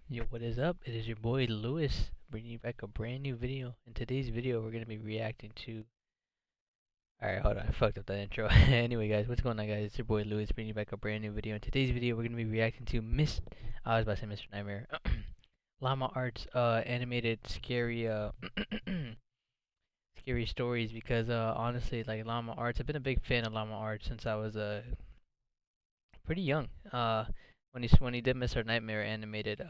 Yo, what is up? It is your boy Lewis bringing you back a brand new video. In today's video, we're gonna be reacting to. Alright, hold on, I fucked up that intro. Anyway, guys, what's going on, guys? It's your boy Lewis bringing you back a brand new video. In today's video, we're gonna be reacting to I was about to say Mr. Nightmare. Llama Arts, animated scary, scary stories. Because honestly, like Llama Arts, I've been a big fan of Llama Arts since I was pretty young. When he did Mr. Nightmare animated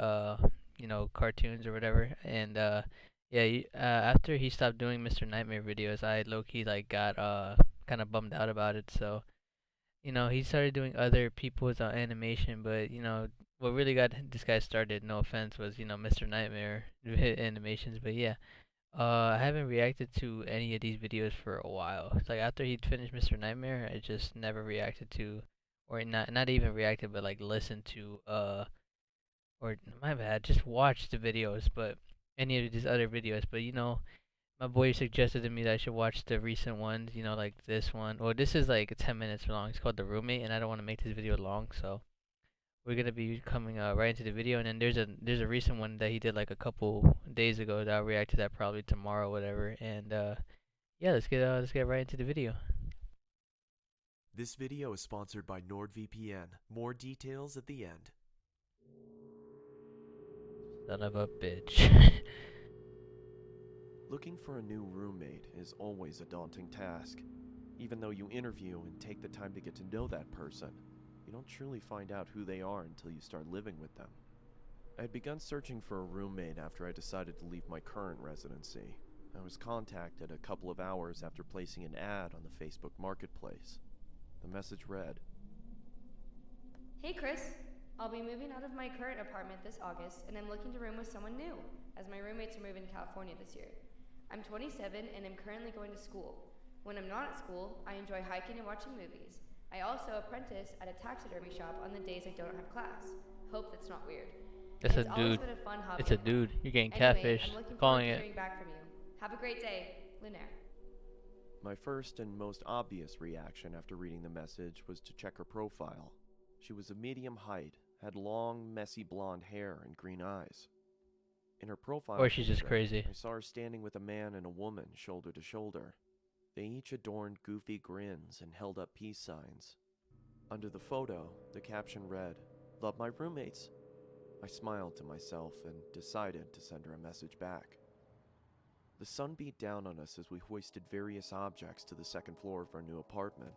cartoons or whatever, and yeah, after he stopped doing Mr. Nightmare videos, I low key like got kind of bummed out about it. So he started doing other people's animation, but what really got this guy started, no offense, was Mr. Nightmare animations. But yeah. I haven't reacted to any of these videos for a while. It's like after he'd finished Mr. Nightmare, I just never reacted to, or not even reacted, but like listened to, or my bad, just watched the videos, but any of these other videos. But my boy suggested to me that I should watch the recent ones. Like this one. Well, this is like 10 minutes long. It's called The Roommate, and I don't want to make this video long, so we're gonna be coming right into the video, and then there's a recent one that he did like a couple days ago that I'll react to that probably tomorrow, whatever. And yeah, let's get right into the video. This video is sponsored by NordVPN. More details at the end. Son of a bitch. Looking for a new roommate is always a daunting task. Even though you interview and take the time to get to know that person, you don't truly find out who they are until you start living with them. I had begun searching for a roommate after I decided to leave my current residency. I was contacted a couple of hours after placing an ad on the Facebook Marketplace. The message read, "Hey Chris, I'll be moving out of my current apartment this August and I'm looking to room with someone new, as my roommates are moving to California this year. I'm 27 and I'm currently going to school. When I'm not at school, I enjoy hiking and watching movies. I also apprentice at a taxidermy shop on the days I don't have class. Hope that's not weird. That's a It's always dude. been a fun hobby It's a of mine. dude. You're getting Anyway, I'm catfished. looking forward Calling to it. hearing back from you. Have a great day, Lunaire." My first and most obvious reaction after reading the message was to check her profile. She was of medium height, had long, messy blonde hair and green eyes. In her profile Or she's just picture, crazy. I saw her standing with a man and a woman shoulder to shoulder. They each adorned goofy grins and held up peace signs. Under the photo, the caption read, "Love my roommates." I smiled to myself and decided to send her a message back. The sun beat down on us as we hoisted various objects to the second floor of our new apartment.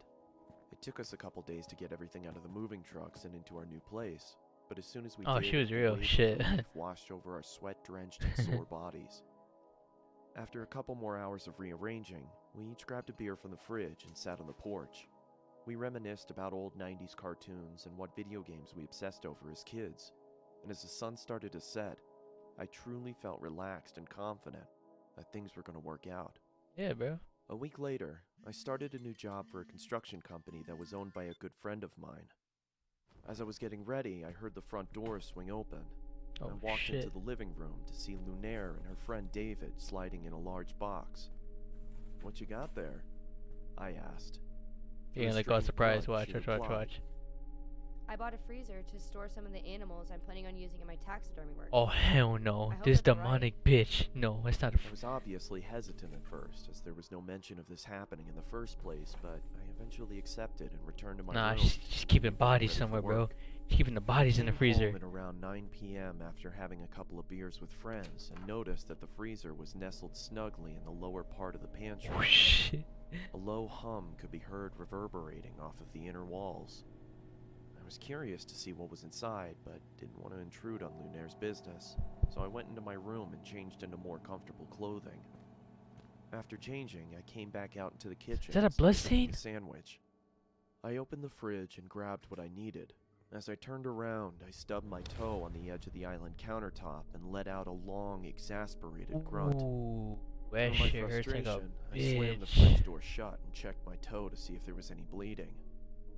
It took us a couple days to get everything out of the moving trucks and into our new place, but as soon as we Oh, did, she was the real. wave of Shit. relief washed over our sweat-drenched and sore bodies. After a couple more hours of rearranging, we each grabbed a beer from the fridge and sat on the porch. We reminisced about old 90s cartoons and what video games we obsessed over as kids, and as the sun started to set, I truly felt relaxed and confident that things were going to work out. Yeah, bro. A week later, I started a new job for a construction company that was owned by a good friend of mine. As I was getting ready, I heard the front door swing open. Oh I walked shit. into the living room to see Lunaire and her friend David sliding in a large box. "What you got there?" I asked. You're With gonna a like all strange surprised. grunt, Watch, she watch, watch, replied, watch. "I bought a freezer to store some of the animals I'm planning on using in my taxidermy work." Oh hell no. I hope This that's alright. demonic bitch. No, it's not a. I was obviously hesitant at first, as there was no mention of this happening in the first place, but I eventually accepted and returned to my Nah, room. she's keeping bodies ready for somewhere, bro. work. She's keeping the bodies in the Came freezer. home at around 9 p.m. after having a couple of beers with friends and noticed that the freezer was nestled snugly in the lower part of the pantry. Oh shit. A low hum could be heard reverberating off of the inner walls. I was curious to see what was inside, but didn't want to intrude on Lunaire's business, so I went into my room and changed into more comfortable clothing. After changing, I came back out into the kitchen. Is that a and started blood making stain? a sandwich. I opened the fridge and grabbed what I needed. As I turned around, I stubbed my toe on the edge of the island countertop and let out a long, exasperated grunt. Ooh, In that my shit hurts like a frustration, I slammed the bitch. fridge door shut and checked my toe to see if there was any bleeding.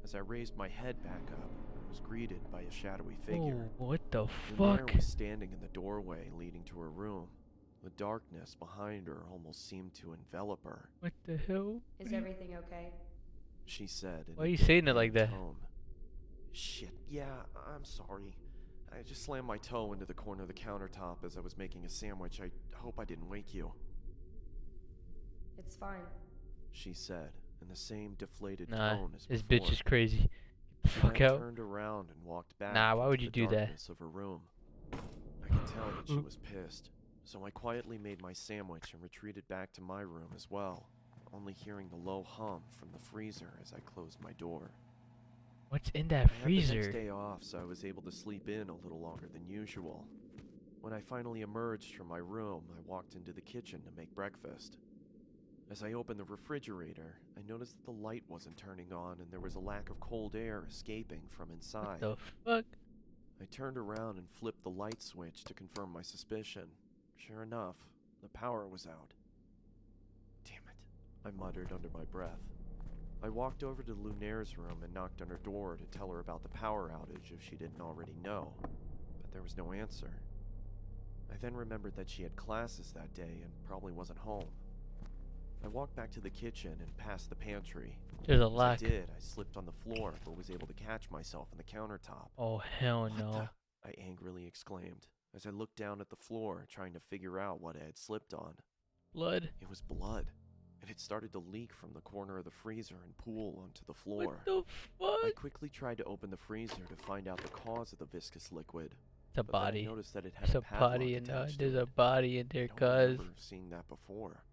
As I raised my head back up, I was greeted by a shadowy figure. Oh, what the Lunaire fuck? was standing in the doorway leading to her room. The darkness behind her almost seemed to envelop her. What the hell? "Is everything okay?" She said in Why are a you saying it deep like that? tone. "Shit, yeah, I'm sorry. I just slammed my toe into the corner of the countertop as I was making a sandwich. I hope I didn't wake you, It's fine. she said, in the same deflated Nah, tone as this before. bitch is crazy. Get the She fuck then out. turned around and walked back Nah, why into would you the do that? darkness of her room. I could tell that she was pissed, so I quietly made my sandwich and retreated back to my room as well, only hearing the low hum from the freezer as I closed my door. What's in that I had the next freezer? day off, so I was able to sleep in a little longer than usual. When I finally emerged from my room, I walked into the kitchen to make breakfast. As I opened the refrigerator, I noticed that the light wasn't turning on and there was a lack of cold air escaping from What inside. the fuck? I turned around and flipped the light switch to confirm my suspicion. Sure enough, the power was out. Damn it, I muttered under my breath. I walked over to Lunaire's room and knocked on her door to tell her about the power outage if she didn't already know, but there was no answer. I then remembered that she had classes that day and probably wasn't home. I walked back to the kitchen and past the pantry. There's a As I lock. did, I slipped on the floor but was able to catch myself on the countertop. Oh hell What no. the? I angrily exclaimed as I looked down at the floor trying to figure out what I had slipped on. Blood. It was blood. It had started to leak from the corner of the freezer and pool onto the What floor. the I fuck? quickly tried to open the freezer to find out the cause of the viscous liquid, It's a but then I body. noticed that it had There's a a padlock body in there. attached There's to a it. body in there, I don't cuz. remember seeing that before.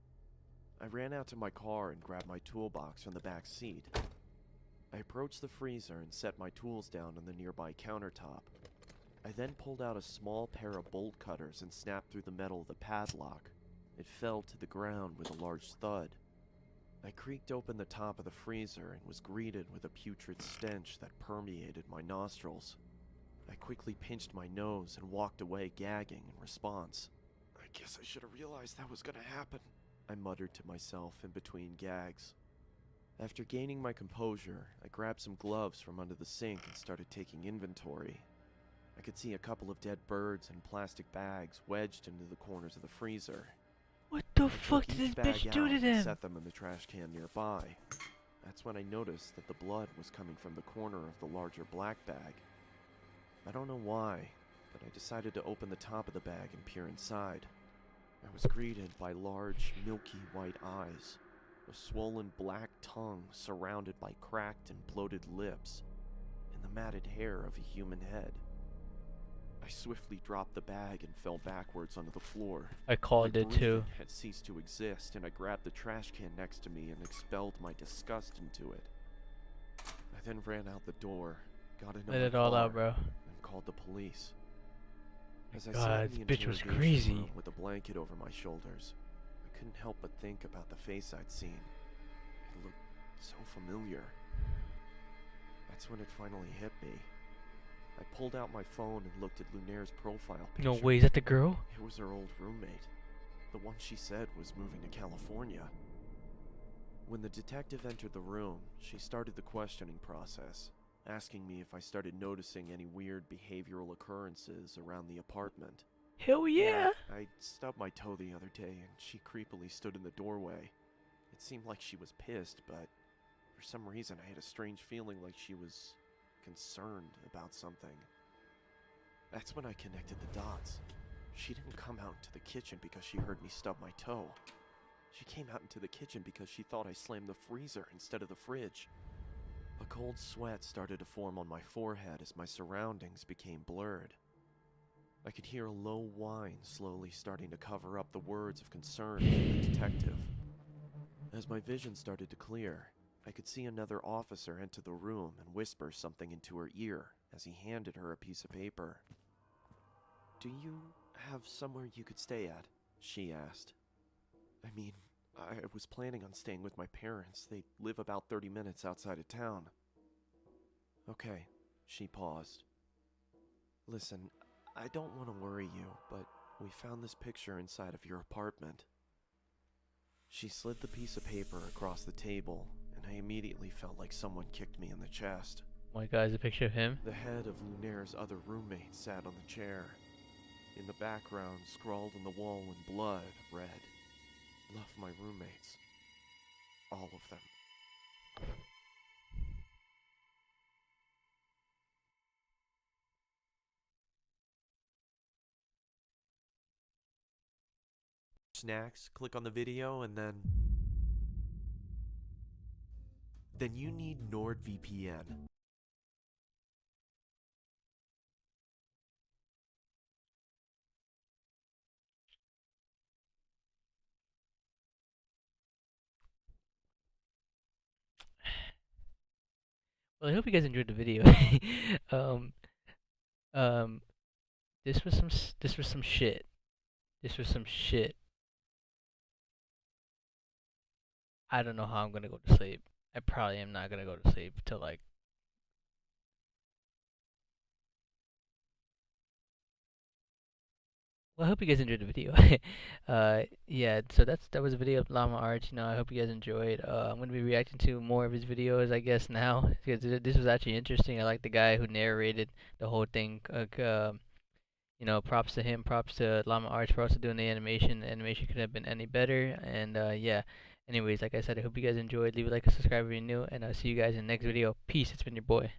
I ran out to my car and grabbed my toolbox from the back seat. I approached the freezer and set my tools down on the nearby countertop. I then pulled out a small pair of bolt cutters and snapped through the metal of the padlock. It fell to the ground with a large thud. I creaked open the top of the freezer and was greeted with a putrid stench that permeated my nostrils. I quickly pinched my nose and walked away gagging in response. I guess I should have realized that was gonna happen, I muttered to myself in between gags. After gaining my composure, I grabbed some gloves from under the sink and started taking inventory. I could see a couple of dead birds and plastic bags wedged into the corners of the freezer. What the I fuck took did this each bag bitch out do to and them? set them in the trash can nearby. That's when I noticed that the blood was coming from the corner of the larger black bag. I don't know why, but I decided to open the top of the bag and peer inside. I was greeted by large, milky white eyes, a swollen black tongue surrounded by cracked and bloated lips, and the matted hair of a human head. I swiftly dropped the bag and fell backwards onto the floor. I called My it too. breathing had ceased to exist, and I grabbed the trash can next to me and expelled my disgust into it. I then ran out the door, got into Let my it all car, out, bro. and called the police. As I God, sat in the this bitch was interrogation crazy. room with a blanket over my shoulders, I couldn't help but think about the face I'd seen. It looked so familiar. That's when it finally hit me. I pulled out my phone and looked at Lunaire's profile picture. No way, is that the girl? It was her old roommate, the one she said was moving to California. When the detective entered the room, she started the questioning process, asking me if I started noticing any weird behavioral occurrences around the apartment. Hell yeah! I stubbed my toe the other day and she creepily stood in the doorway. It seemed like she was pissed, but for some reason I had a strange feeling like she was concerned about something. That's when I connected the dots. She didn't come out into the kitchen because she heard me stub my toe. She came out into the kitchen because she thought I slammed the freezer instead of the fridge. A cold sweat started to form on my forehead as my surroundings became blurred. I could hear a low whine slowly starting to cover up the words of concern from the detective. As my vision started to clear, I could see another officer enter the room and whisper something into her ear as he handed her a piece of paper. "Do you have somewhere you could stay at?" she asked. I mean, I was planning on staying with my parents. They live about 30 minutes outside of town. Okay, she paused. Listen, I don't want to worry you, but we found this picture inside of your apartment. She slid the piece of paper across the table, and I immediately felt like someone kicked me in the chest. Oh my god, is a picture of him? The head of Lunaire's other roommate sat on the chair. In the background, scrawled on the wall in blood, read, "Love my roommates. All of them." snacks, click on the video, and then you need NordVPN. Well, I hope you guys enjoyed the video. um, um, this was some shit. This was some shit. I don't know how I'm gonna go to sleep. I probably am not gonna go to sleep till like. Well, I hope you guys enjoyed the video. Yeah. So that was a video of Llama Art. I hope you guys enjoyed. I'm gonna be reacting to more of his videos, I guess now, because this was actually interesting. I like the guy who narrated the whole thing. Props to him. Props to Llama Arts for also doing the animation. The animation could have been any better. And yeah. Anyways, like I said, I hope you guys enjoyed. Leave a like and subscribe if you're new, and I'll see you guys in the next video. Peace. It's been your boy.